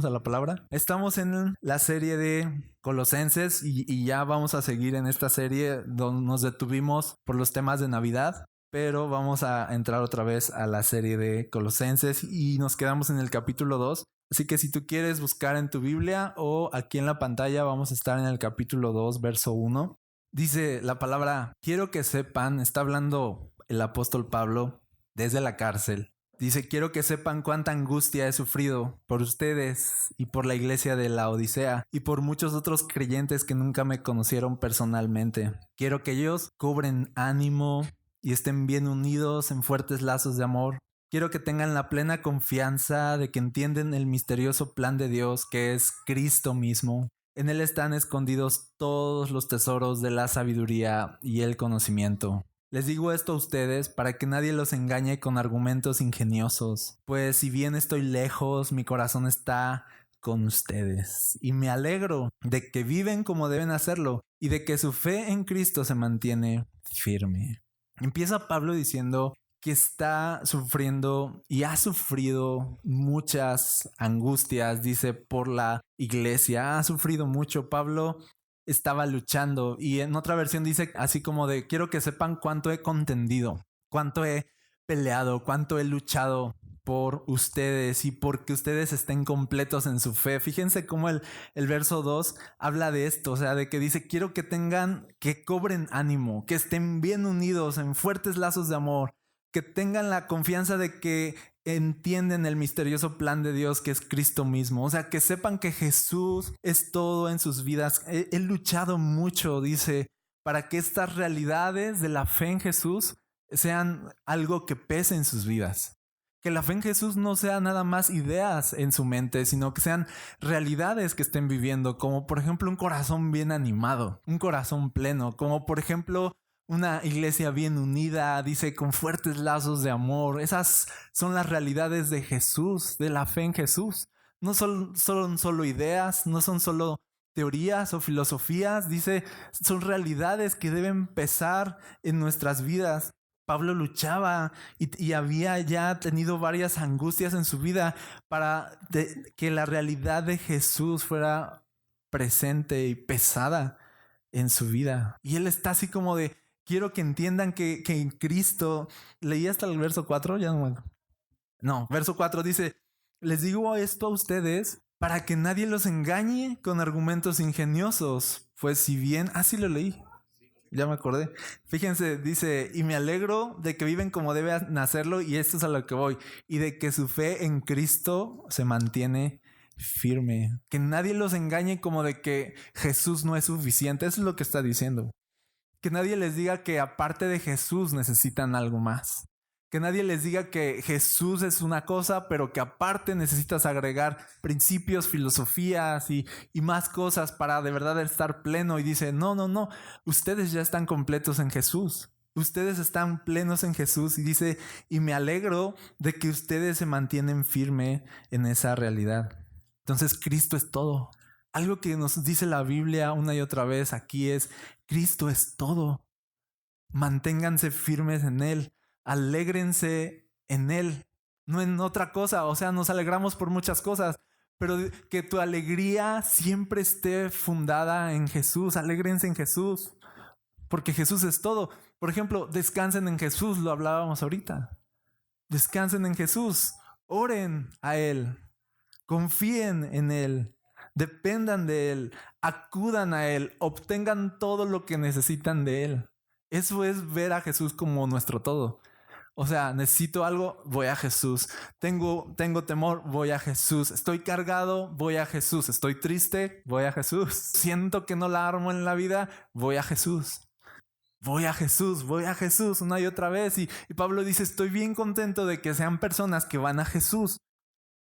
vamos a la palabra. Estamos en la serie de Colosenses y ya vamos a seguir en esta serie donde nos detuvimos por los temas de Navidad. Pero vamos a entrar otra vez a la serie de Colosenses y nos quedamos en el capítulo 2. Así que si tú quieres buscar en tu Biblia o aquí en la pantalla vamos a estar en el capítulo 2, verso 1. Dice la palabra, quiero que sepan, está hablando el apóstol Pablo desde la cárcel. Dice, quiero que sepan cuánta angustia he sufrido por ustedes y por la iglesia de la Odisea y por muchos otros creyentes que nunca me conocieron personalmente. Quiero que ellos cobren ánimo y estén bien unidos en fuertes lazos de amor. Quiero que tengan la plena confianza de que entienden el misterioso plan de Dios que es Cristo mismo. En Él están escondidos todos los tesoros de la sabiduría y el conocimiento. Les digo esto a ustedes para que nadie los engañe con argumentos ingeniosos, pues si bien estoy lejos, mi corazón está con ustedes. Y me alegro de que viven como deben hacerlo y de que su fe en Cristo se mantiene firme. Empieza Pablo diciendo que está sufriendo y ha sufrido muchas angustias, dice, por la iglesia. Ha sufrido mucho. Pablo estaba luchando y en otra versión dice así como de, quiero que sepan cuánto he contendido, cuánto he peleado, cuánto he luchado por ustedes y porque ustedes estén completos en su fe. Fíjense cómo el verso 2 habla de esto, o sea, de que dice, quiero que cobren ánimo, que estén bien unidos en fuertes lazos de amor, que tengan la confianza de que entienden el misterioso plan de Dios que es Cristo mismo. O sea, que sepan que Jesús es todo en sus vidas. He luchado mucho, dice, para que estas realidades de la fe en Jesús sean algo que pese en sus vidas. Que la fe en Jesús no sea nada más ideas en su mente, sino que sean realidades que estén viviendo, como por ejemplo un corazón bien animado, un corazón pleno, como por ejemplo una iglesia bien unida, dice, con fuertes lazos de amor. Esas son las realidades de Jesús, de la fe en Jesús. No son solo ideas, no son solo teorías o filosofías, dice, son realidades que deben pesar en nuestras vidas. Pablo luchaba y había ya tenido varias angustias en su vida para que la realidad de Jesús fuera presente y pesada en su vida. Y él está así como de, quiero que entiendan que en Cristo, leí hasta el verso 4, ya no, verso 4 dice, les digo esto a ustedes para que nadie los engañe con argumentos ingeniosos, pues si bien, así lo leí. Ya me acordé. Fíjense, dice, y me alegro de que viven como deben hacerlo, y esto es a lo que voy, y de que su fe en Cristo se mantiene firme. Que nadie los engañe como de que Jesús no es suficiente. Eso es lo que está diciendo. Que nadie les diga que aparte de Jesús necesitan algo más. Que nadie les diga que Jesús es una cosa, pero que aparte necesitas agregar principios, filosofías y más cosas para de verdad estar pleno. Y dice, no, ustedes ya están completos en Jesús. Ustedes están plenos en Jesús. Y dice, y me alegro de que ustedes se mantienen firme en esa realidad. Entonces Cristo es todo. Algo que nos dice la Biblia una y otra vez aquí es, Cristo es todo. Manténganse firmes en Él. Alégrense en Él, no en otra cosa. O sea, nos alegramos por muchas cosas, pero que tu alegría siempre esté fundada en Jesús. Alégrense en Jesús, porque Jesús es todo. Por ejemplo, descansen en Jesús, lo hablábamos ahorita. Descansen en Jesús, oren a Él, confíen en Él, dependan de Él, acudan a Él, obtengan todo lo que necesitan de Él. Eso es ver a Jesús como nuestro todo. O sea, necesito algo, voy a Jesús. Tengo temor, voy a Jesús. Estoy cargado, voy a Jesús. Estoy triste, voy a Jesús. Siento que no la armo en la vida, voy a Jesús. Voy a Jesús una y otra vez. Y Pablo dice, estoy bien contento de que sean personas que van a Jesús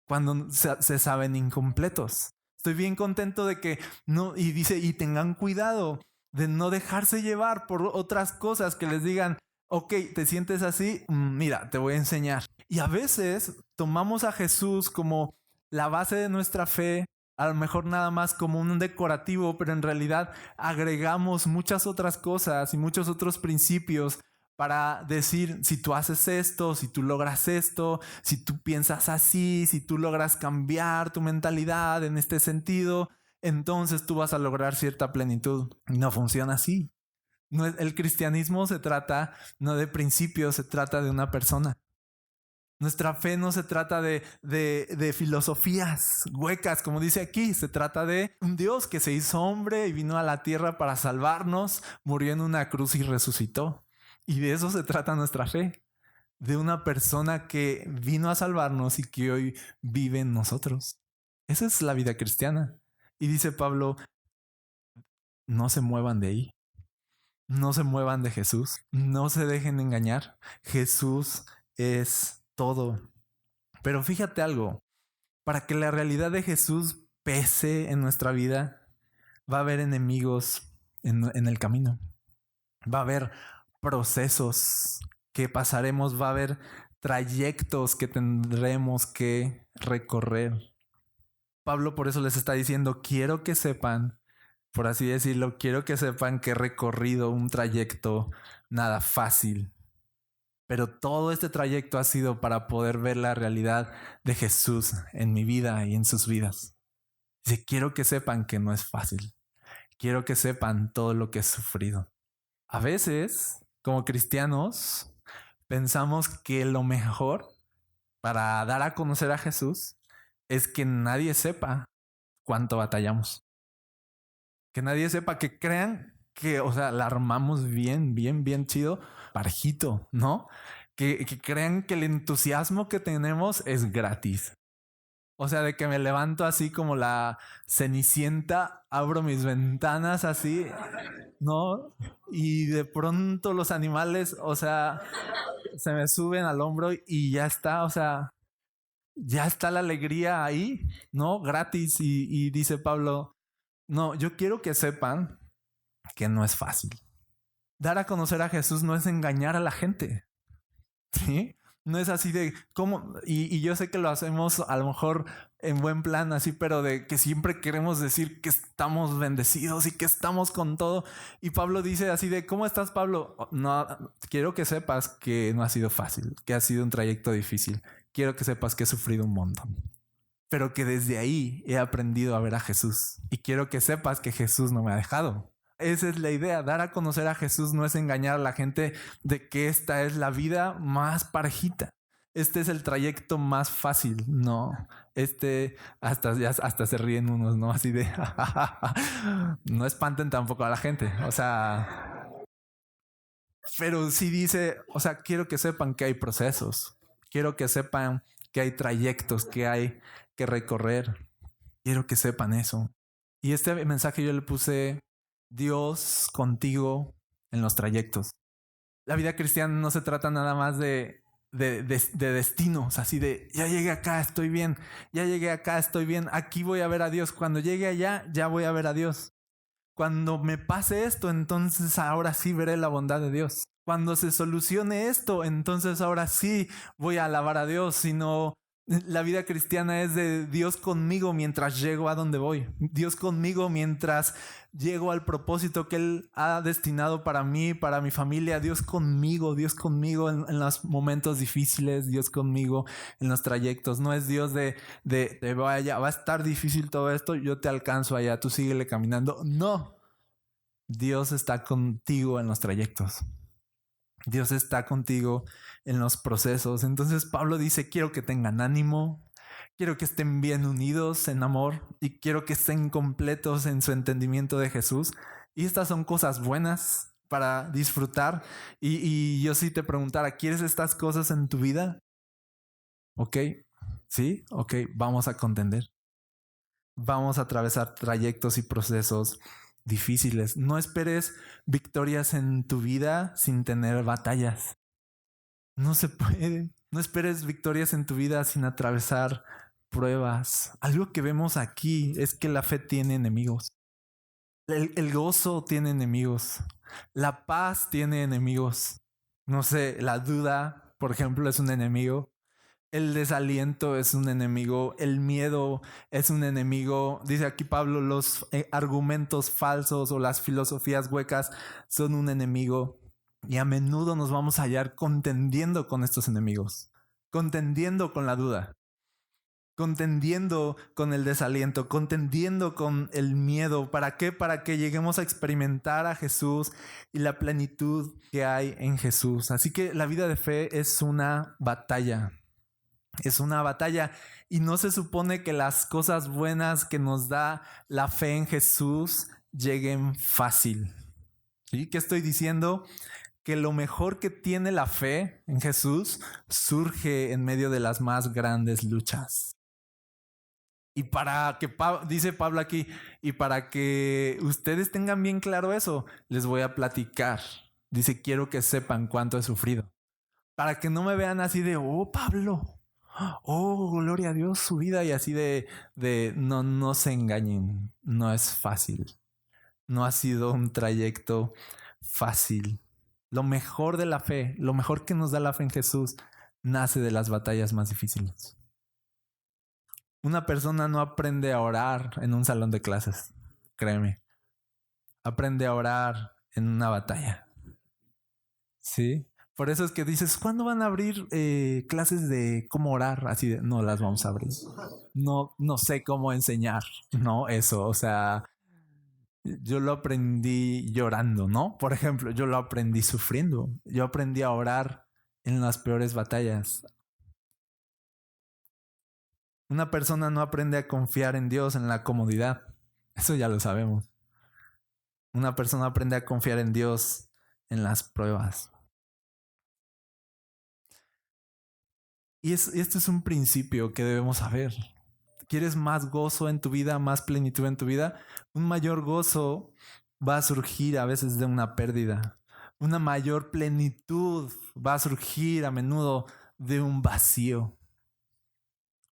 cuando se saben incompletos. Estoy bien contento de que no, y dice, y tengan cuidado de no dejarse llevar por otras cosas que les digan, ok, ¿te sientes así? Mira, te voy a enseñar. Y a veces tomamos a Jesús como la base de nuestra fe, a lo mejor nada más como un decorativo, pero en realidad agregamos muchas otras cosas y muchos otros principios para decir, si tú haces esto, si tú logras esto, si tú piensas así, si tú logras cambiar tu mentalidad en este sentido, entonces tú vas a lograr cierta plenitud. No funciona así. No, el cristianismo se trata no de principios, se trata de una persona. Nuestra fe no se trata de filosofías huecas, como dice aquí. Se trata de un Dios que se hizo hombre y vino a la tierra para salvarnos, murió en una cruz y resucitó. Y de eso se trata nuestra fe. De una persona que vino a salvarnos y que hoy vive en nosotros. Esa es la vida cristiana. Y dice Pablo, no se muevan de ahí. No se muevan de Jesús. No se dejen engañar. Jesús es todo. Pero fíjate algo, para que la realidad de Jesús pese en nuestra vida, va a haber enemigos en el camino. Va a haber procesos que pasaremos, va a haber trayectos que tendremos que recorrer. Pablo por eso les está diciendo, quiero que sepan, por así decirlo, quiero que sepan que he recorrido un trayecto nada fácil. Pero todo este trayecto ha sido para poder ver la realidad de Jesús en mi vida y en sus vidas. Dice, quiero que sepan que no es fácil. Quiero que sepan todo lo que he sufrido. A veces, como cristianos, pensamos que lo mejor para dar a conocer a Jesús es que nadie sepa cuánto batallamos. Que nadie sepa, que crean que, o sea, la armamos bien chido, parejito, ¿no? Que crean que el entusiasmo que tenemos es gratis. O sea, de que me levanto así como la Cenicienta, abro mis ventanas así, ¿no? Y de pronto los animales, o sea, se me suben al hombro y ya está, o sea, ya está la alegría ahí, ¿no? Gratis. Y dice Pablo, no, yo quiero que sepan que no es fácil. Dar a conocer a Jesús no es engañar a la gente, ¿sí? No es así de cómo, y yo sé que lo hacemos a lo mejor en buen plan así, pero de que siempre queremos decir que estamos bendecidos y que estamos con todo. Y Pablo dice así de, ¿cómo estás, Pablo? No, quiero que sepas que no ha sido fácil, que ha sido un trayecto difícil. Quiero que sepas que he sufrido un montón, pero que desde ahí he aprendido a ver a Jesús. Y quiero que sepas que Jesús no me ha dejado. Esa es la idea, dar a conocer a Jesús no es engañar a la gente de que esta es la vida más parejita. Este es el trayecto más fácil, no. Hasta se ríen unos, ¿no? Así de no espanten tampoco a la gente. O sea, pero sí dice, o sea, quiero que sepan que hay procesos. Quiero que sepan que hay trayectos que hay que recorrer. Quiero que sepan eso. Y este mensaje yo le puse, Dios contigo en los trayectos. La vida cristiana no se trata nada más de destinos, así de, ya llegué acá, estoy bien, ya llegué acá, estoy bien, aquí voy a ver a Dios, cuando llegue allá, ya voy a ver a Dios. Cuando me pase esto, entonces ahora sí veré la bondad de Dios. Cuando se solucione esto, entonces ahora sí voy a alabar a Dios, sino la vida cristiana es de Dios conmigo mientras llego a donde voy. Dios conmigo mientras llego al propósito que Él ha destinado para mí, para mi familia. Dios conmigo en los momentos difíciles. Dios conmigo en los trayectos. No es Dios de vaya, va a estar difícil todo esto, yo te alcanzo allá, tú síguele caminando. No, Dios está contigo en los trayectos. Dios está contigo en los procesos. Entonces Pablo dice, quiero que tengan ánimo, quiero que estén bien unidos en amor y quiero que estén completos en su entendimiento de Jesús. Y estas son cosas buenas para disfrutar. Y yo sí te preguntara, ¿quieres estas cosas en tu vida? Ok, sí, ok, vamos a contender. Vamos a atravesar trayectos y procesos difíciles. No esperes victorias en tu vida sin tener batallas. No se puede. No esperes victorias en tu vida sin atravesar pruebas. Algo que vemos aquí es que la fe tiene enemigos. El gozo tiene enemigos. La paz tiene enemigos. No sé, la duda, por ejemplo, es un enemigo. El desaliento es un enemigo, el miedo es un enemigo. Dice aquí Pablo, los argumentos falsos o las filosofías huecas son un enemigo. Y a menudo nos vamos a hallar contendiendo con estos enemigos, contendiendo con la duda, contendiendo con el desaliento, contendiendo con el miedo. ¿Para qué? Para que lleguemos a experimentar a Jesús y la plenitud que hay en Jesús. Así que la vida de fe es una batalla. Es una batalla y no se supone que las cosas buenas que nos da la fe en Jesús lleguen fácil. ¿Sí? ¿Qué estoy diciendo? Que lo mejor que tiene la fe en Jesús surge en medio de las más grandes luchas. Y para que, dice Pablo aquí, y para que ustedes tengan bien claro eso, les voy a platicar. Dice, quiero que sepan cuánto he sufrido. Para que no me vean así de, oh, Pablo, oh, gloria a Dios, su vida, y así de no se engañen, no es fácil. No ha sido un trayecto fácil. Lo mejor de la fe, lo mejor que nos da la fe en Jesús, nace de las batallas más difíciles. Una persona no aprende a orar en un salón de clases, créeme. Aprende a orar en una batalla. ¿Sí? Por eso es que dices, ¿cuándo van a abrir clases de cómo orar? Así de, no las vamos a abrir. No sé cómo enseñar, ¿no? Eso, o sea, yo lo aprendí llorando, ¿no? Por ejemplo, yo lo aprendí sufriendo. Yo aprendí a orar en las peores batallas. Una persona no aprende a confiar en Dios en la comodidad. Eso ya lo sabemos. Una persona aprende a confiar en Dios en las pruebas. Y esto es un principio que debemos saber. ¿Quieres más gozo en tu vida, más plenitud en tu vida? Un mayor gozo va a surgir a veces de una pérdida. Una mayor plenitud va a surgir a menudo de un vacío.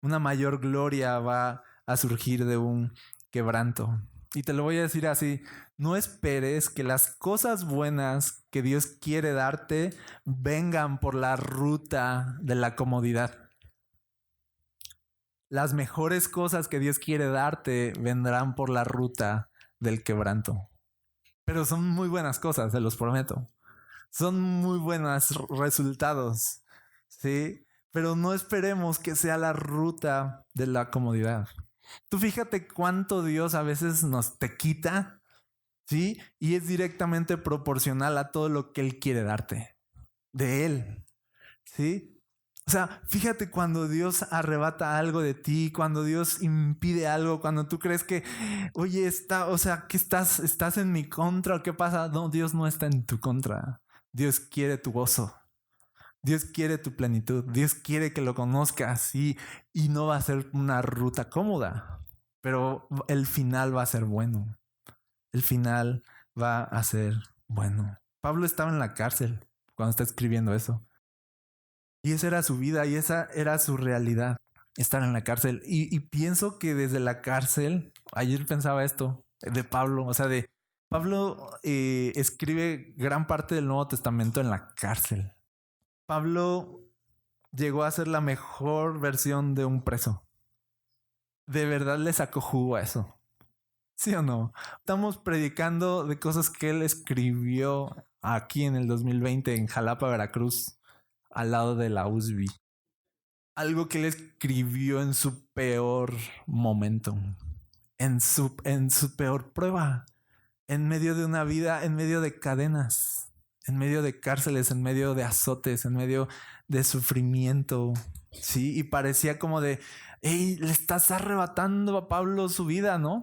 Una mayor gloria va a surgir de un quebranto. Y te lo voy a decir así, no esperes que las cosas buenas que Dios quiere darte vengan por la ruta de la comodidad. Las mejores cosas que Dios quiere darte vendrán por la ruta del quebranto. Pero son muy buenas cosas, se los prometo. Son muy buenos resultados, ¿sí? Pero no esperemos que sea la ruta de la comodidad. Tú fíjate cuánto Dios a veces nos te quita, ¿sí? Y es directamente proporcional a todo lo que Él quiere darte. De Él, ¿sí? O sea, fíjate cuando Dios arrebata algo de ti, cuando Dios impide algo, cuando tú crees que, oye, que estás en mi contra, ¿o qué pasa? No, Dios no está en tu contra. Dios quiere tu gozo. Dios quiere tu plenitud. Dios quiere que lo conozcas y no va a ser una ruta cómoda, pero el final va a ser bueno. El final va a ser bueno. Pablo estaba en la cárcel cuando está escribiendo eso. Y esa era su vida y esa era su realidad, estar en la cárcel. Y pienso que desde la cárcel, ayer pensaba esto de Pablo, o sea, de Pablo escribe gran parte del Nuevo Testamento en la cárcel. Pablo llegó a ser la mejor versión de un preso. De verdad le sacó jugo a eso. ¿Sí o no? Estamos predicando de cosas que él escribió aquí en el 2020 en Jalapa, Veracruz, al lado de la USB. Algo que él escribió en su peor momento, en su peor prueba, en medio de una vida, en medio de cadenas, en medio de cárceles, en medio de azotes, en medio de sufrimiento, ¿sí? Y parecía como de, hey, le estás arrebatando a Pablo su vida, ¿no?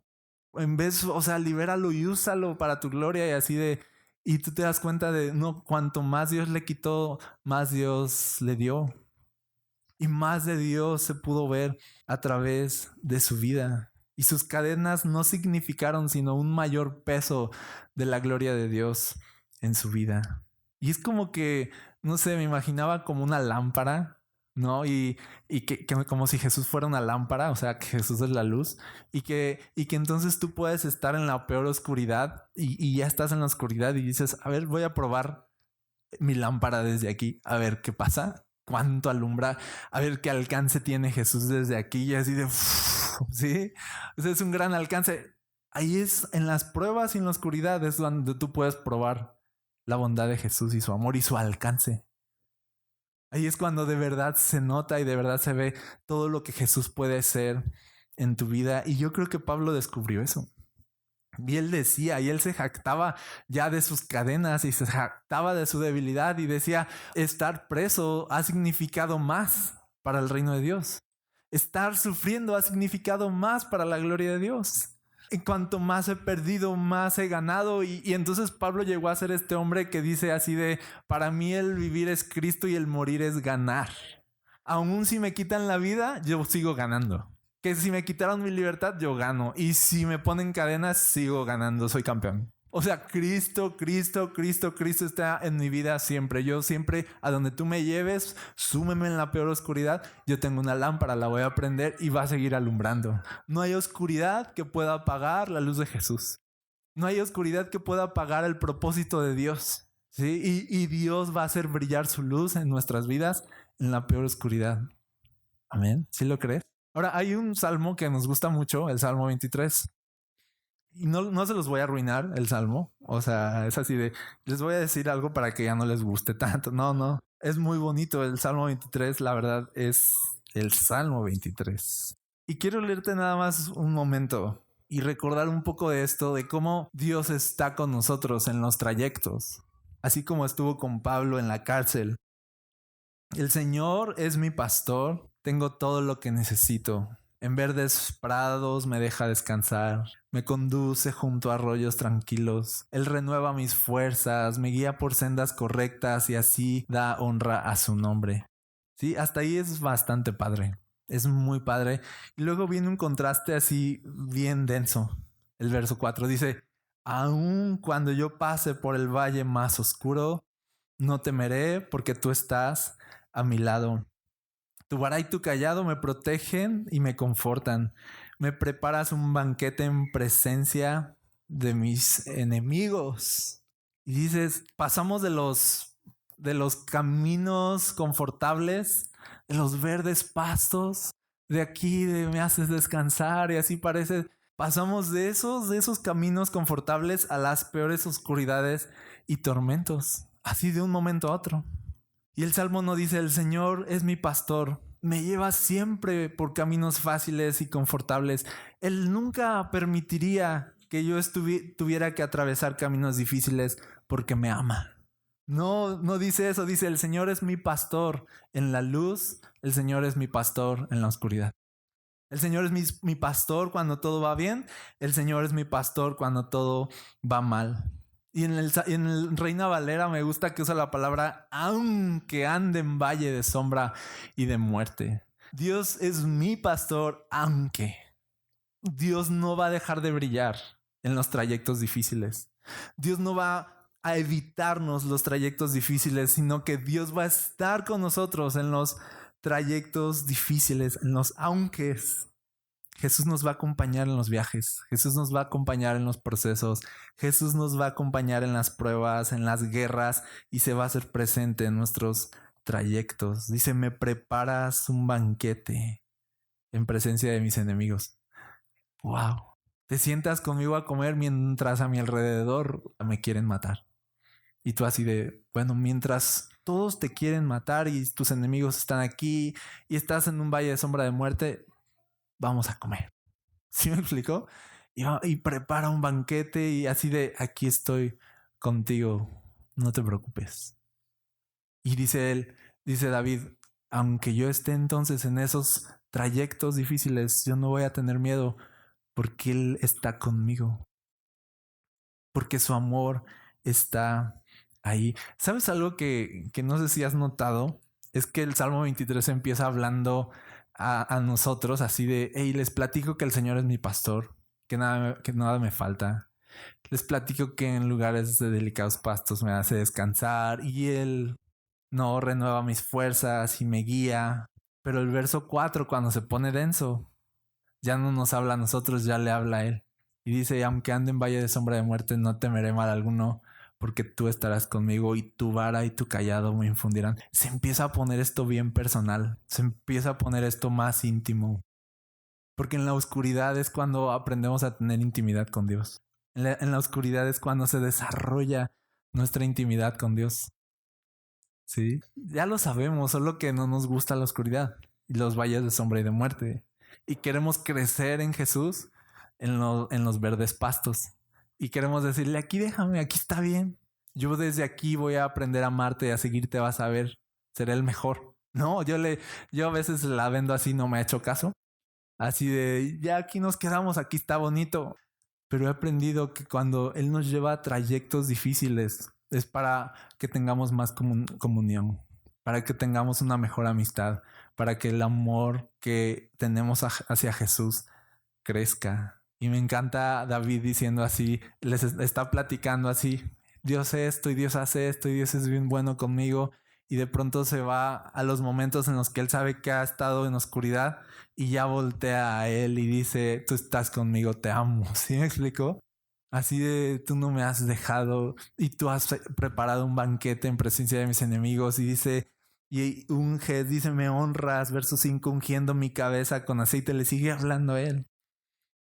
En vez, o sea, libéralo y úsalo para tu gloria y así de... Y tú te das cuenta de, no, cuanto más Dios le quitó, más Dios le dio. Y más de Dios se pudo ver a través de su vida. Y sus cadenas no significaron sino un mayor peso de la gloria de Dios en su vida. Y es como que, no sé, me imaginaba como una lámpara, ¿no? Y que como si Jesús fuera una lámpara, o sea, que Jesús es la luz. Y que entonces tú puedes estar en la peor oscuridad y ya estás en la oscuridad y dices, a ver, voy a probar mi lámpara desde aquí, a ver qué pasa. Cuánto alumbra, a ver qué alcance tiene Jesús desde aquí y así de, ¿sí? O sea, es un gran alcance. Ahí es en las pruebas y en la oscuridad es donde tú puedes probar la bondad de Jesús y su amor y su alcance. Ahí es cuando de verdad se nota y de verdad se ve todo lo que Jesús puede ser en tu vida. Y yo creo que Pablo descubrió eso. Y él decía, y él se jactaba ya de sus cadenas y se jactaba de su debilidad y decía, estar preso ha significado más para el reino de Dios. Estar sufriendo ha significado más para la gloria de Dios. En cuanto más he perdido, más he ganado. Y entonces Pablo llegó a ser este hombre que dice así de, para mí el vivir es Cristo y el morir es ganar. Aún si me quitan la vida, yo sigo ganando. Que si me quitaron mi libertad, yo gano. Y si me ponen cadenas, sigo ganando, soy campeón. O sea, Cristo está en mi vida siempre. Yo siempre, a donde tú me lleves, súmeme en la peor oscuridad. Yo tengo una lámpara, la voy a prender y va a seguir alumbrando. No hay oscuridad que pueda apagar la luz de Jesús. No hay oscuridad que pueda apagar el propósito de Dios. ¿Sí? Y Dios va a hacer brillar su luz en nuestras vidas en la peor oscuridad. Amén. ¿Sí lo crees? Ahora, hay un salmo que nos gusta mucho, el Salmo 23. Y no se los voy a arruinar el salmo. O sea, es así de, les voy a decir algo para que ya no les guste tanto. No. Es muy bonito el Salmo 23. La verdad es el Salmo 23. Y quiero leerte nada más un momento y recordar un poco de esto, de cómo Dios está con nosotros en los trayectos. Así como estuvo con Pablo en la cárcel. El Señor es mi pastor. Tengo todo lo que necesito. En verdes prados me deja descansar, me conduce junto a arroyos tranquilos. Él renueva mis fuerzas, me guía por sendas correctas y así da honra a su nombre. Sí, hasta ahí es bastante padre. Es muy padre. Y luego viene un contraste así bien denso. El verso 4 dice, aun cuando yo pase por el valle más oscuro, no temeré porque tú estás a mi lado. Tu vara y tu callado me protegen y me confortan. Me preparas un banquete en presencia de mis enemigos. Y dices, pasamos de los caminos confortables, de los verdes pastos, de aquí de me haces descansar y así parece. Pasamos de esos caminos confortables a las peores oscuridades y tormentos, así de un momento a otro. Y el Salmo no dice, el Señor es mi pastor, me lleva siempre por caminos fáciles y confortables. Él nunca permitiría que yo tuviera que atravesar caminos difíciles porque me ama. No dice eso, dice, el Señor es mi pastor en la luz, el Señor es mi pastor en la oscuridad. El Señor es mi pastor cuando todo va bien, el Señor es mi pastor cuando todo va mal. Y en el Reina Valera me gusta que usa la palabra aunque ande en valle de sombra y de muerte. Dios es mi pastor aunque. Dios no va a dejar de brillar en los trayectos difíciles. Dios no va a evitarnos los trayectos difíciles, sino que Dios va a estar con nosotros en los trayectos difíciles, en los aunques. Jesús nos va a acompañar en los viajes, Jesús nos va a acompañar en los procesos, Jesús nos va a acompañar en las pruebas, en las guerras y se va a hacer presente en nuestros trayectos. Dice, me preparas un banquete en presencia de mis enemigos. Wow. Te sientas conmigo a comer mientras a mi alrededor me quieren matar. Y tú así de, bueno, mientras todos te quieren matar y tus enemigos están aquí y estás en un valle de sombra de muerte, vamos a comer. ¿Sí me explicó? Y prepara un banquete y así de, aquí estoy contigo, no te preocupes. Y dice David, aunque yo esté entonces en esos trayectos difíciles, yo no voy a tener miedo porque Él está conmigo. Porque su amor está ahí. ¿Sabes algo que no sé si has notado? Es que el Salmo 23 empieza hablando a nosotros así de, hey, les platico que el Señor es mi pastor, que nada me falta. Les platico que en lugares de delicados pastos me hace descansar y Él no renueva mis fuerzas y me guía. Pero el verso 4, cuando se pone denso, ya no nos habla a nosotros, ya le habla a Él. Y dice, aunque ande en valle de sombra de muerte, no temeré mal alguno, porque tú estarás conmigo y tu vara y tu callado me infundirán. Se empieza a poner esto bien personal, se empieza a poner esto más íntimo. Porque en la oscuridad es cuando aprendemos a tener intimidad con Dios. En la oscuridad es cuando se desarrolla nuestra intimidad con Dios. Sí, ya lo sabemos, solo que no nos gusta la oscuridad y los valles de sombra y de muerte. Y queremos crecer en Jesús en los verdes pastos. Y queremos decirle, aquí déjame, aquí está bien. Yo desde aquí voy a aprender a amarte y a seguirte, vas a ver, seré el mejor. No, yo a veces la vendo así, no me ha hecho caso. Así de, ya aquí nos quedamos, aquí está bonito. Pero he aprendido que cuando Él nos lleva a trayectos difíciles, es para que tengamos más comunión, para que tengamos una mejor amistad, para que el amor que tenemos hacia Jesús crezca. Y me encanta David diciendo así, les está platicando así, Dios esto y Dios hace esto y Dios es bien bueno conmigo. Y de pronto se va a los momentos en los que él sabe que ha estado en oscuridad y ya voltea a él y dice, tú estás conmigo, te amo. ¿Sí me explico? Así de, tú no me has dejado y tú has preparado un banquete en presencia de mis enemigos. Y dice, y unges, dice, me honras, verso 5, ungiendo mi cabeza con aceite. Le sigue hablando a él.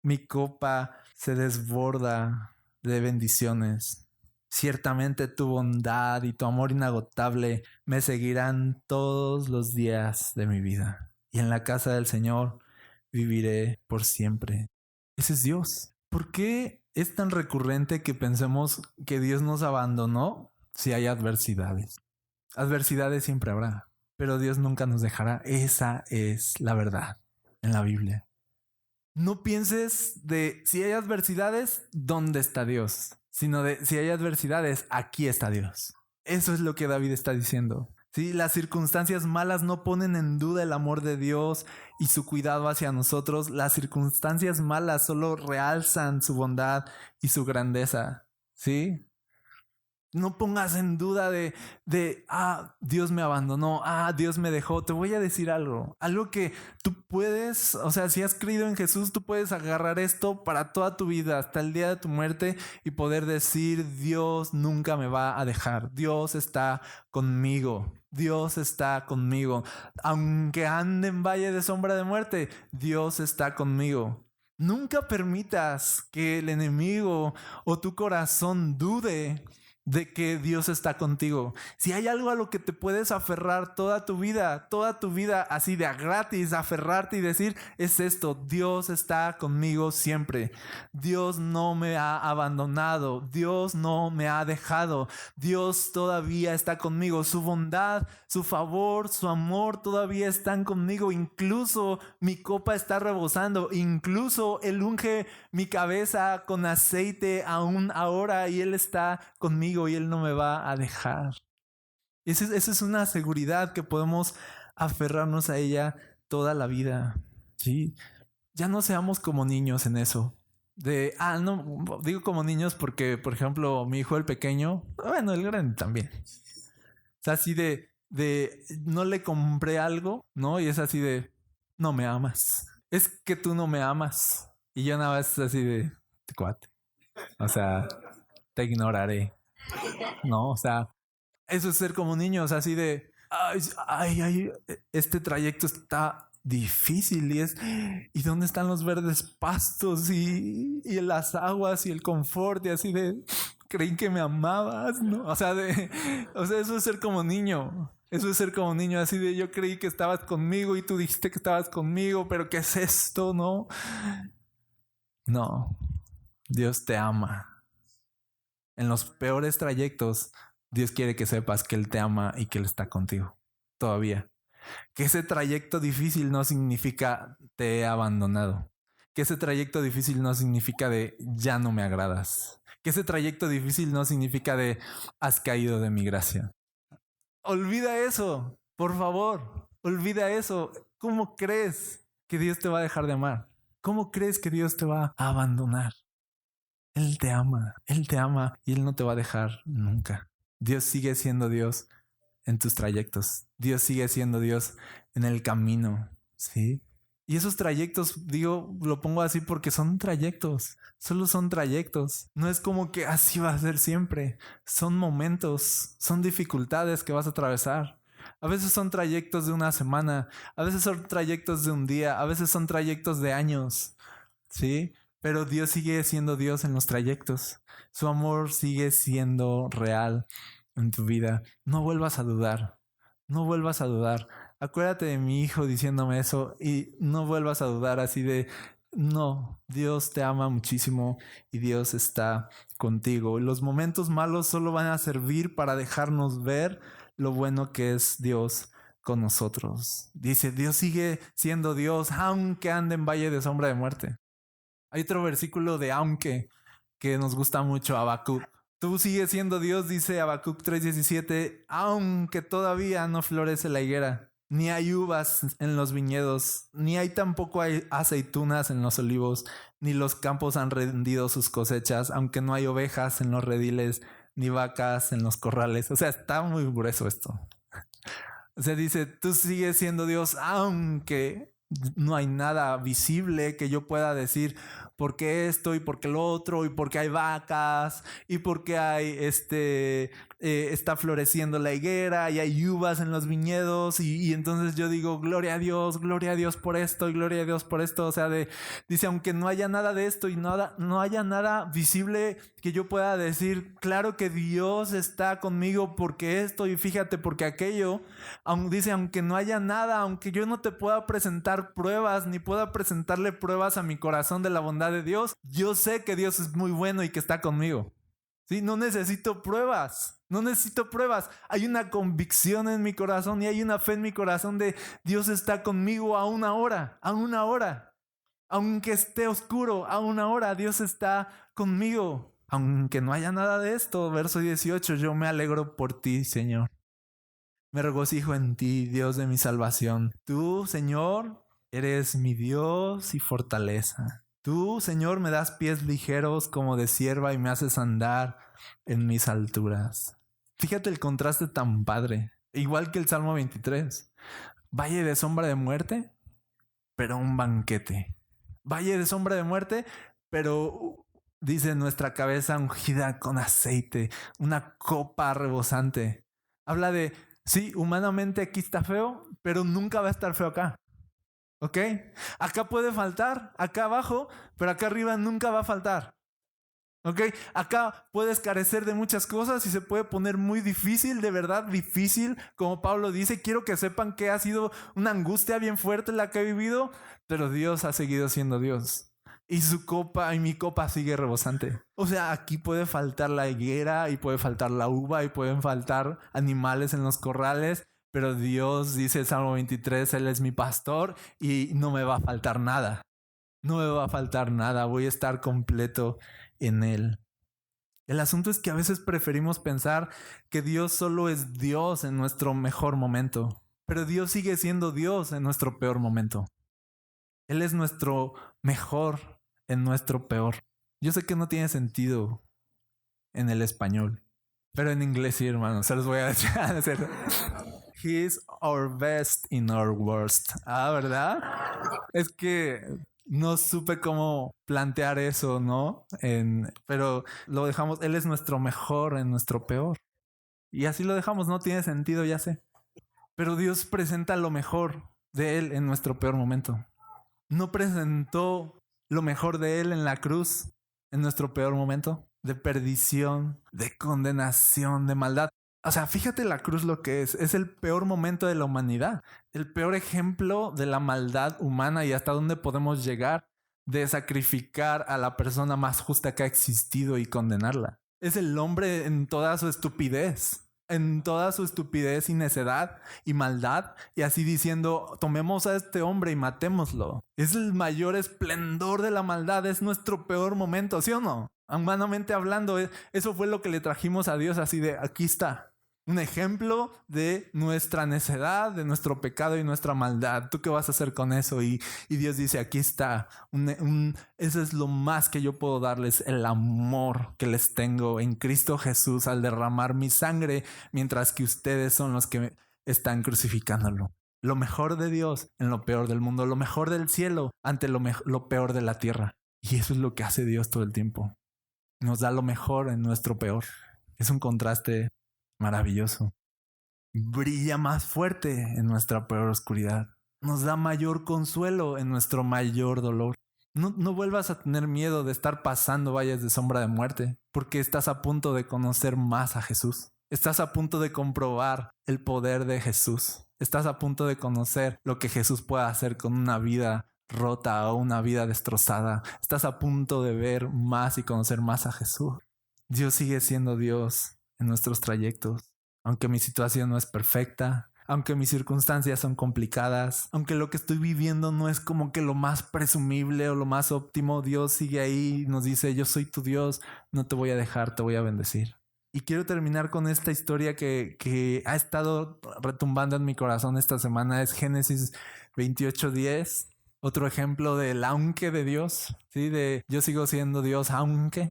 Mi copa se desborda de bendiciones. Ciertamente tu bondad y tu amor inagotable me seguirán todos los días de mi vida. Y en la casa del Señor viviré por siempre. Ese es Dios. ¿Por qué es tan recurrente que pensemos que Dios nos abandonó si hay adversidades? Adversidades siempre habrá, pero Dios nunca nos dejará. Esa es la verdad en la Biblia. No pienses de si hay adversidades, ¿dónde está Dios? Sino de si hay adversidades, aquí está Dios. Eso es lo que David está diciendo. Sí, las circunstancias malas no ponen en duda el amor de Dios y su cuidado hacia nosotros. Las circunstancias malas solo realzan su bondad y su grandeza. ¿Sí? No pongas en duda de, Dios me abandonó, Dios me dejó. Te voy a decir algo que tú puedes, o sea, si has creído en Jesús, tú puedes agarrar esto para toda tu vida, hasta el día de tu muerte y poder decir, Dios nunca me va a dejar. Dios está conmigo. Dios está conmigo. Aunque ande en valle de sombra de muerte, Dios está conmigo. Nunca permitas que el enemigo o tu corazón dude de que Dios está contigo. Si hay algo a lo que te puedes aferrar toda tu vida así de a gratis, aferrarte y decir, es esto, Dios está conmigo siempre. Dios no me ha abandonado, Dios no me ha dejado, Dios todavía está conmigo. Su bondad, su favor, su amor todavía están conmigo. Incluso mi copa está rebosando, incluso Él unge mi cabeza con aceite aún ahora y Él está conmigo y Él no me va a dejar. Esa es una seguridad que podemos aferrarnos a ella toda la vida. ¿Sí? Ya no seamos como niños en eso. No, digo como niños porque, por ejemplo, mi hijo el pequeño, bueno, el grande también. O sea, así de no le compré algo, ¿no? Y es así de, no me amas. Es que tú no me amas. Y yo nada más así de cuate. O sea, te ignoraré. No, o sea, eso es ser como niños, así de, este trayecto está difícil ¿y dónde están los verdes pastos y las aguas y el confort? Y así de, creí que me amabas, ¿no? O sea, eso es ser como niño. Eso es ser como niño, así de, yo creí que estabas conmigo y tú dijiste que estabas conmigo, pero ¿qué es esto, no? No, Dios te ama. En los peores trayectos, Dios quiere que sepas que Él te ama y que Él está contigo. Todavía. Que ese trayecto difícil no significa te he abandonado. Que ese trayecto difícil no significa de ya no me agradas. Que ese trayecto difícil no significa de has caído de mi gracia. Olvida eso, por favor. Olvida eso. ¿Cómo crees que Dios te va a dejar de amar? ¿Cómo crees que Dios te va a abandonar? Él te ama y Él no te va a dejar nunca. Dios sigue siendo Dios en tus trayectos. Dios sigue siendo Dios en el camino, ¿sí? Y esos trayectos, digo, lo pongo así porque son trayectos, solo son trayectos. No es como que así va a ser siempre. Son momentos, son dificultades que vas a atravesar. A veces son trayectos de una semana, a veces son trayectos de un día, a veces son trayectos de años, ¿sí? Pero Dios sigue siendo Dios en los trayectos. Su amor sigue siendo real en tu vida. No vuelvas a dudar. No vuelvas a dudar. Acuérdate de mi hijo diciéndome eso y no vuelvas a dudar así de, no, Dios te ama muchísimo y Dios está contigo. Los momentos malos solo van a servir para dejarnos ver lo bueno que es Dios con nosotros. Dice, Dios sigue siendo Dios aunque ande en valle de sombra de muerte. Hay otro versículo de aunque que nos gusta mucho, Habacuc. Tú sigues siendo Dios, dice Habacuc 3:17, aunque todavía no florece la higuera, ni hay uvas en los viñedos, ni hay tampoco hay aceitunas en los olivos, ni los campos han rendido sus cosechas, aunque no hay ovejas en los rediles, ni vacas en los corrales. O sea, está muy grueso esto. O sea, dice, tú sigues siendo Dios, aunque no hay nada visible que yo pueda decir por qué esto y por qué lo otro y por qué hay vacas y por qué hay está floreciendo la higuera y hay uvas en los viñedos y entonces yo digo gloria a Dios por esto y gloria a Dios por esto. O sea, dice, aunque no haya nada de esto y no haya nada visible que yo pueda decir, claro que Dios está conmigo porque esto y fíjate porque aquello. Dice, aunque no haya nada, aunque yo no te pueda presentar pruebas, ni pueda presentarle pruebas a mi corazón de la bondad de Dios, yo sé que Dios es muy bueno y que está conmigo. ¿Sí? No necesito pruebas, no necesito pruebas. Hay una convicción en mi corazón y hay una fe en mi corazón de Dios está conmigo a una hora. Aunque esté oscuro, a una hora, Dios está conmigo. Aunque no haya nada de esto, verso 18, yo me alegro por ti, Señor. Me regocijo en ti, Dios de mi salvación. Tú, Señor, eres mi Dios y fortaleza. Tú, Señor, me das pies ligeros como de cierva y me haces andar en mis alturas. Fíjate el contraste tan padre. Igual que el Salmo 23. Valle de sombra de muerte, pero un banquete. Valle de sombra de muerte, pero dice nuestra cabeza ungida con aceite, una copa rebosante. Habla de, sí, humanamente aquí está feo, pero nunca va a estar feo acá. ¿Ok? Acá puede faltar, acá abajo, pero acá arriba nunca va a faltar. ¿Ok? Acá puedes carecer de muchas cosas y se puede poner muy difícil, de verdad difícil. Como Pablo dice, quiero que sepan que ha sido una angustia bien fuerte la que he vivido, pero Dios ha seguido siendo Dios. Y su copa y mi copa sigue rebosante. O sea, aquí puede faltar la higuera y puede faltar la uva y pueden faltar animales en los corrales, pero Dios, dice el Salmo 23, Él es mi pastor y no me va a faltar nada. No me va a faltar nada, voy a estar completo en Él. El asunto es que a veces preferimos pensar que Dios solo es Dios en nuestro mejor momento, pero Dios sigue siendo Dios en nuestro peor momento. Él es nuestro mejor en nuestro peor. Yo sé que no tiene sentido en el español, pero en inglés sí, hermano, se los voy a decir. He is our best in our worst. Ah, ¿verdad? Es que no supe cómo plantear eso, ¿no? Pero lo dejamos, Él es nuestro mejor en nuestro peor. Y así lo dejamos, no tiene sentido, ya sé. Pero Dios presenta lo mejor de Él en nuestro peor momento. No presentó lo mejor de Él en la cruz en nuestro peor momento, de perdición, de condenación, de maldad. O sea, fíjate la cruz lo que es el peor momento de la humanidad, el peor ejemplo de la maldad humana y hasta dónde podemos llegar de sacrificar a la persona más justa que ha existido y condenarla. Es el hombre en toda su estupidez y necedad y maldad, y así diciendo, tomemos a este hombre y matémoslo. Es el mayor esplendor de la maldad, es nuestro peor momento, ¿sí o no? Humanamente hablando, eso fue lo que le trajimos a Dios, así de, aquí está. Un ejemplo de nuestra necedad, de nuestro pecado y nuestra maldad. ¿Tú qué vas a hacer con eso? Y Dios dice, aquí está. Eso es lo más que yo puedo darles, el amor que les tengo en Cristo Jesús al derramar mi sangre, mientras que ustedes son los que están crucificándolo. Lo mejor de Dios en lo peor del mundo, lo mejor del cielo ante lo peor de la tierra. Y eso es lo que hace Dios todo el tiempo. Nos da lo mejor en nuestro peor. Es un contraste maravilloso. Brilla más fuerte en nuestra peor oscuridad. Nos da mayor consuelo en nuestro mayor dolor. No vuelvas a tener miedo de estar pasando valles de sombra de muerte, porque estás a punto de conocer más a Jesús. Estás a punto de comprobar el poder de Jesús. Estás a punto de conocer lo que Jesús puede hacer con una vida rota o una vida destrozada. Estás a punto de ver más y conocer más a Jesús. Dios sigue siendo Dios en nuestros trayectos. Aunque mi situación no es perfecta, aunque mis circunstancias son complicadas, aunque lo que estoy viviendo no es como que lo más presumible o lo más óptimo, Dios sigue ahí y nos dice, yo soy tu Dios, no te voy a dejar, te voy a bendecir. Y quiero terminar con esta historia que ha estado retumbando en mi corazón esta semana. Es Génesis 28:10. Otro ejemplo del aunque de Dios. ¿Sí? De yo sigo siendo Dios aunque.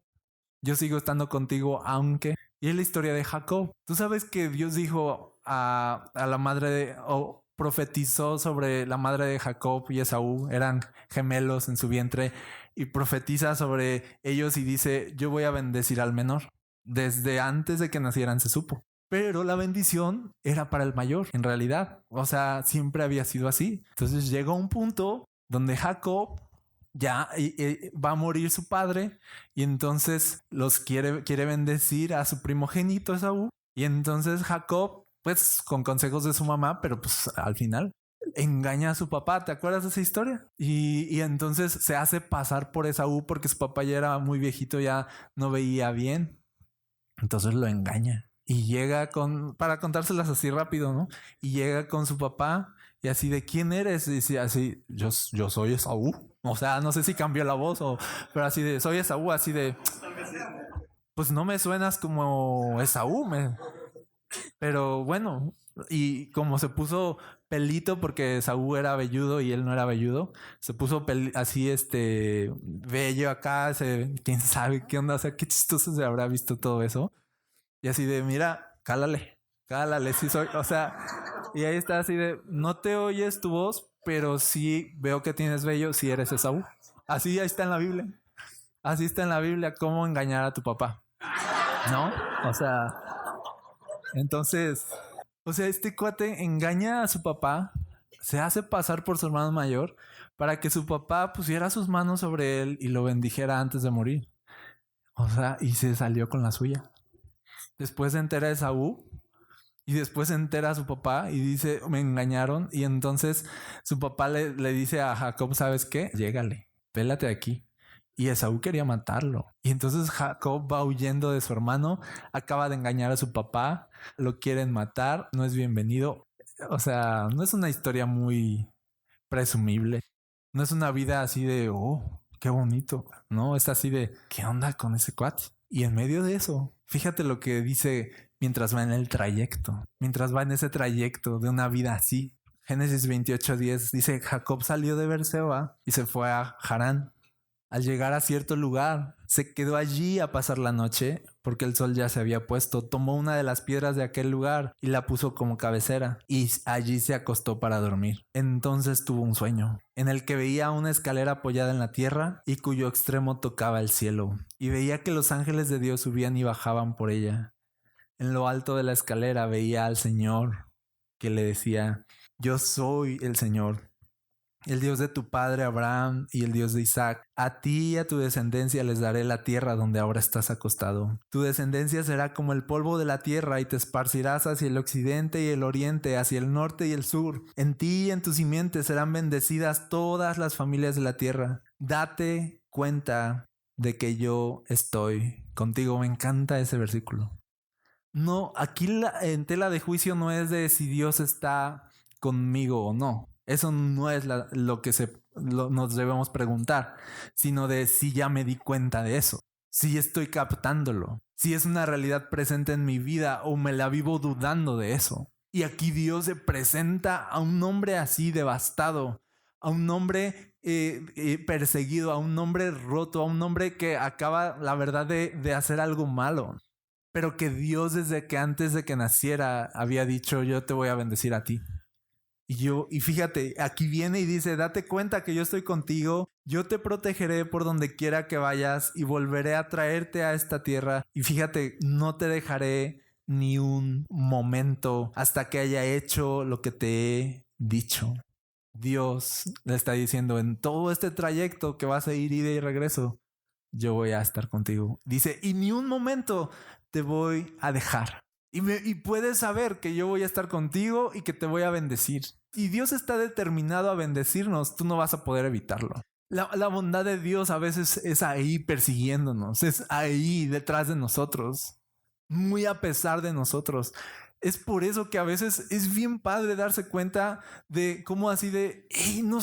Yo sigo estando contigo aunque. Y es la historia de Jacob. Tú sabes que Dios dijo a la madre de... o profetizó sobre la madre de Jacob y Esaú. Eran gemelos en su vientre. Y profetiza sobre ellos y dice, yo voy a bendecir al menor. Desde antes de que nacieran se supo. Pero la bendición era para el mayor, en realidad. O sea, siempre había sido así. Entonces llegó un punto donde Jacob ya va a morir su padre y entonces quiere bendecir a su primogénito Esaú. Y entonces Jacob, pues con consejos de su mamá, pero pues al final engaña a su papá. ¿Te acuerdas de esa historia? Y entonces se hace pasar por Esaú porque su papá ya era muy viejito, ya no veía bien. Entonces lo engaña y llega para contárselas así rápido, ¿no? Y llega con su papá y así de ¿quién eres? Y dice así, yo soy Esaú. O sea, no sé si cambió la voz pero así de, soy Esaú, así de, pues no me suenas como Esaú, pero bueno, y como se puso pelito porque Esaú era velludo y él no era velludo, se puso así bello acá, quién sabe qué onda, o sea, qué chistoso se habrá visto todo eso. Y así de, mira, cálale, sí soy, o sea, y ahí está así de, no te oyes tu voz, pero sí veo que tienes vello si eres Esaú. Así ahí está en la Biblia. Así está en la Biblia cómo engañar a tu papá, ¿no? O sea, entonces, o sea, este cuate engaña a su papá, se hace pasar por su hermano mayor para que su papá pusiera sus manos sobre él y lo bendijera antes de morir. O sea, y se salió con la suya. Después se entera Esaú y después se entera a su papá y dice, me engañaron. Y entonces su papá le dice a Jacob, ¿sabes qué? Llégale, pélate aquí. Y Esaú quería matarlo. Y entonces Jacob va huyendo de su hermano, acaba de engañar a su papá, lo quieren matar, no es bienvenido. O sea, no es una historia muy presumible. No es una vida así de, oh, qué bonito. No, es así de, ¿qué onda con ese cuate? Y en medio de eso, fíjate lo que dice mientras va en el trayecto, mientras va en ese trayecto de una vida así. Génesis 28:10 dice, Jacob salió de Beerseba y se fue a Harán. Al llegar a cierto lugar, se quedó allí a pasar la noche porque el sol ya se había puesto. Tomó una de las piedras de aquel lugar y la puso como cabecera y allí se acostó para dormir. Entonces tuvo un sueño en el que veía una escalera apoyada en la tierra y cuyo extremo tocaba el cielo, y veía que los ángeles de Dios subían y bajaban por ella. En lo alto de la escalera veía al Señor que le decía, yo soy el Señor, el Dios de tu padre Abraham y el Dios de Isaac. A ti y a tu descendencia les daré la tierra donde ahora estás acostado. Tu descendencia será como el polvo de la tierra y te esparcirás hacia el occidente y el oriente, hacia el norte y el sur. En ti y en tu simiente serán bendecidas todas las familias de la tierra. Date cuenta de que yo estoy contigo. Me encanta ese versículo. No, aquí en tela de juicio no es de si Dios está conmigo o no. Eso no es lo que nos debemos preguntar, sino de si ya me di cuenta de eso, si estoy captándolo, si es una realidad presente en mi vida o me la vivo dudando de eso. Y aquí Dios se presenta a un hombre así devastado, a un hombre perseguido, a un hombre roto, a un hombre que acaba, la verdad, de hacer algo malo. Pero que Dios desde que antes de que naciera había dicho, yo te voy a bendecir a ti. Y fíjate, aquí viene y dice, date cuenta que yo estoy contigo, yo te protegeré por donde quiera que vayas y volveré a traerte a esta tierra. Y fíjate, no te dejaré ni un momento hasta que haya hecho lo que te he dicho. Dios le está diciendo en todo este trayecto que vas a ir ida y regreso, yo voy a estar contigo. Dice, y ni un momento te voy a dejar. Y puedes saber que yo voy a estar contigo y que te voy a bendecir. Y Dios está determinado a bendecirnos, tú no vas a poder evitarlo. La bondad de Dios a veces es ahí persiguiéndonos, es ahí detrás de nosotros, muy a pesar de nosotros. Es por eso que a veces es bien padre darse cuenta de cómo así de, hey, no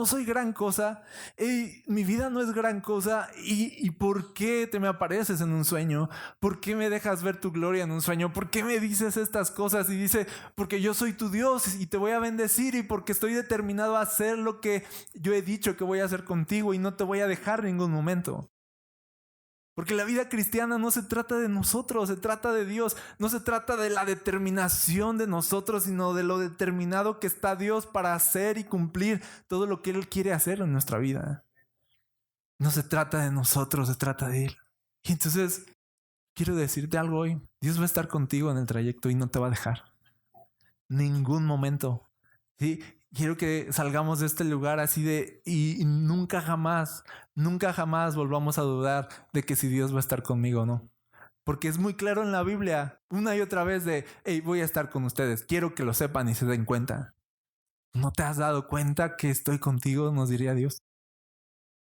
soy gran cosa, hey, mi vida no es gran cosa, y ¿por qué te me apareces en un sueño? ¿Por qué me dejas ver tu gloria en un sueño? ¿Por qué me dices estas cosas? Y dice, porque yo soy tu Dios y te voy a bendecir y porque estoy determinado a hacer lo que yo he dicho que voy a hacer contigo y no te voy a dejar en ningún momento. Porque la vida cristiana no se trata de nosotros, se trata de Dios. No se trata de la determinación de nosotros, sino de lo determinado que está Dios para hacer y cumplir todo lo que Él quiere hacer en nuestra vida. No se trata de nosotros, se trata de Él. Y entonces, quiero decirte algo hoy. Dios va a estar contigo en el trayecto y no te va a dejar. Ningún momento. ¿Sí? Quiero que salgamos de este lugar así de y nunca jamás volvamos a dudar de que si Dios va a estar conmigo o no. Porque es muy claro en la Biblia, una y otra vez de, hey, voy a estar con ustedes, quiero que lo sepan y se den cuenta. ¿No te has dado cuenta que estoy contigo? Nos diría Dios.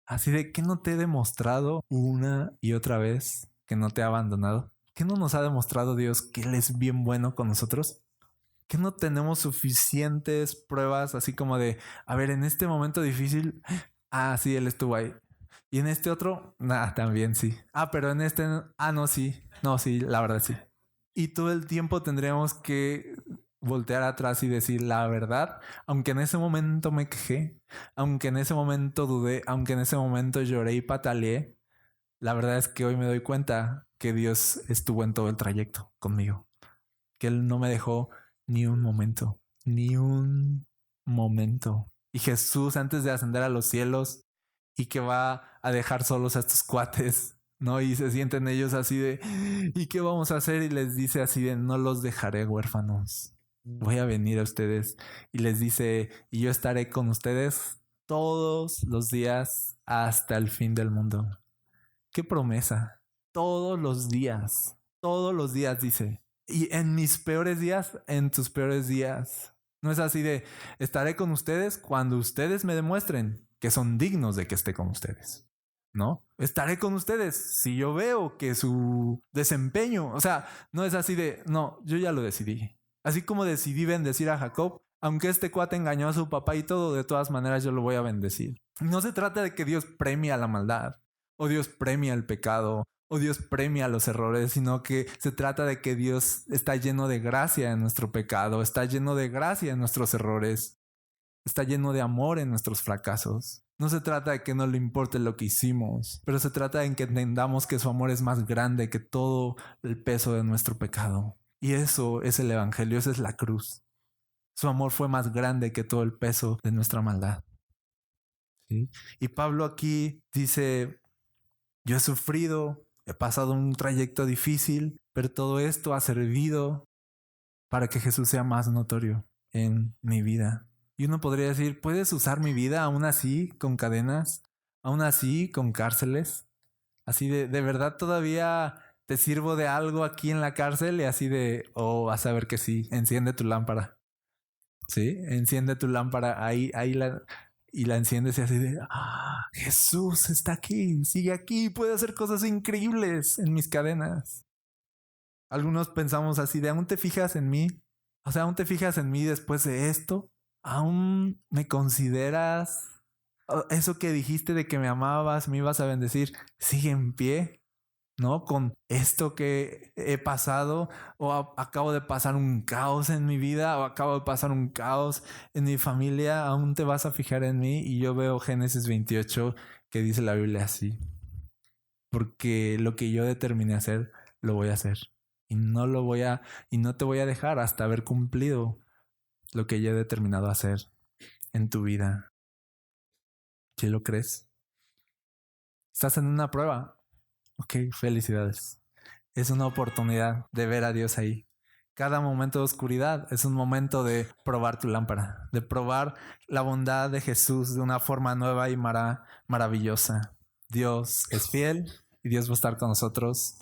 Así de que no te he demostrado una y otra vez que no te ha abandonado. ¿Qué no nos ha demostrado Dios que Él es bien bueno con nosotros? ¿Que no tenemos suficientes pruebas así como de, a ver, en este momento difícil, sí, Él estuvo ahí. Y en este otro, también sí. Pero en este, no, sí. No, sí, la verdad sí. Y todo el tiempo tendríamos que voltear atrás y decir la verdad, aunque en ese momento me quejé, aunque en ese momento dudé, aunque en ese momento lloré y pataleé, la verdad es que hoy me doy cuenta que Dios estuvo en todo el trayecto conmigo, que Él no me dejó ni un momento, ni un momento. Y Jesús, antes de ascender a los cielos y que va a dejar solos a estos cuates, ¿no? Y se sienten ellos así de, ¿y qué vamos a hacer? Y les dice así de, no los dejaré huérfanos. Voy a venir a ustedes. Y les dice, y yo estaré con ustedes todos los días hasta el fin del mundo. ¡Qué promesa! Todos los días dice. Y en mis peores días, en tus peores días. No es así de, estaré con ustedes cuando ustedes me demuestren que son dignos de que esté con ustedes. ¿No? Estaré con ustedes si yo veo que su desempeño, o sea, no es así de, no, yo ya lo decidí. Así como decidí bendecir a Jacob, aunque este cuate engañó a su papá y todo, de todas maneras yo lo voy a bendecir. No se trata de que Dios premia la maldad, o Dios premia el pecado, o Dios premia los errores, sino que se trata de que Dios está lleno de gracia en nuestro pecado, está lleno de gracia en nuestros errores, está lleno de amor en nuestros fracasos. No se trata de que no le importe lo que hicimos, pero se trata de que entendamos que su amor es más grande que todo el peso de nuestro pecado. Y eso es el Evangelio, esa es la cruz. Su amor fue más grande que todo el peso de nuestra maldad. ¿Sí? Y Pablo aquí dice, yo he sufrido, he pasado un trayecto difícil, pero todo esto ha servido para que Jesús sea más notorio en mi vida. Y uno podría decir, ¿puedes usar mi vida aún así con cadenas? ¿Aún así con cárceles? Así de verdad todavía te sirvo de algo aquí en la cárcel y así de, vas a ver que sí, enciende tu lámpara. Sí, enciende tu lámpara, y la enciendes y así de, Jesús está aquí, sigue aquí, puede hacer cosas increíbles en mis cadenas. Algunos pensamos así de, ¿aún te fijas en mí? O sea, ¿aún te fijas en mí después de esto? ¿Aún me consideras eso que dijiste de que me amabas, me ibas a bendecir, sigue en pie? ¿No? Con esto que he pasado, acabo de pasar un caos en mi vida, o acabo de pasar un caos en mi familia, aún te vas a fijar en mí. Y yo veo Génesis 28 que dice la Biblia así, porque lo que yo determiné hacer, lo voy a hacer. Y no te voy a dejar hasta haber cumplido lo que yo he determinado hacer en tu vida. ¿Sí lo crees? ¿Estás en una prueba? Ok, felicidades. Es una oportunidad de ver a Dios ahí Cada momento de oscuridad es un momento de probar tu lámpara, de probar la bondad de Jesús de una forma nueva y maravillosa. Dios es fiel y Dios va a estar con nosotros.